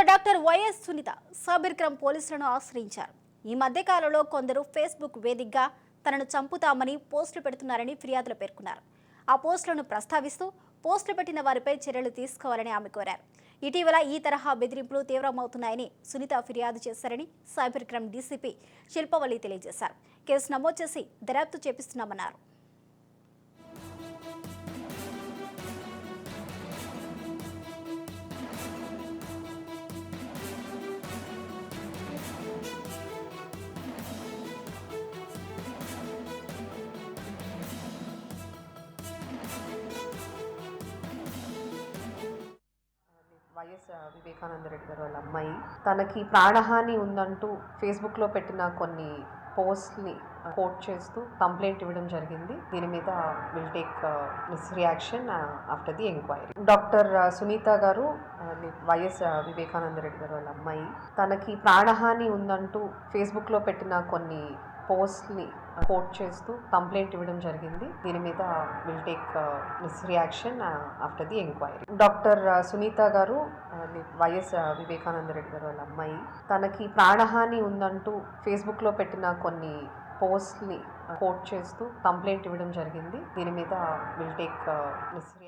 Doctor YS Sunitha cyber crime పోలీసులను ఆశ్రయించారు. ఈ మధ్య కాలంలో కొందరు ఫేస్బుక్ వేదికగా తనను చంపుతామని పోస్టులు పెడుతున్నారని ఫిర్యాదులు పేర్కొన్నారు. ఆ పోస్టులను ప్రస్తావిస్తూ పోస్టులు పెట్టిన వారిపై చర్యలు తీసుకోవాలని ఆమె కోరారు. ఇటీవల ఈ తరహా బెదిరింపులు తీవ్రమవుతున్నాయని సునీత ఫిర్యాదు చేశారని సైబర్ క్రైమ్ డీసీపీ శిల్పవల్లి తెలియజేశారు. కేసు నమోదు చేసి దర్యాప్తు చేపిస్తున్నామన్నారు. వైఎస్ వివేకానంద రెడ్డి గారు వాళ్ళ అమ్మాయి తనకి ప్రాణహాని ఉందంటూ ఫేస్బుక్లో పెట్టిన కొన్ని పోస్ట్ని కోట్ చేస్తూ కంప్లైంట్ ఇవ్వడం జరిగింది. దీని మీద will take necessary action after the enquiry. Doctor Sunitha గారు వైఎస్ వివేకానంద రెడ్డి గారు వాళ్ళ అమ్మాయి తనకి ప్రాణహాని ఉందంటూ ఫేస్బుక్లో పెట్టిన కొన్ని పోస్ట్ని కోట్ చేస్తూ కంప్లైంట్ ఇవ్వడం జరిగింది. దీని మీద will take necessary action after the enquiry. Doctor Sunitha గారు వైఎస్ వివేకానంద రెడ్డి గారు వాళ్ళ అమ్మాయి తనకి ప్రాణహాని ఉందంటూ ఫేస్బుక్లో పెట్టిన కొన్ని పోస్ట్ని కోట్ చేస్తూ కంప్లైంట్ ఇవ్వడం జరిగింది. దీని మీద విల్ టేక్ నెసరీ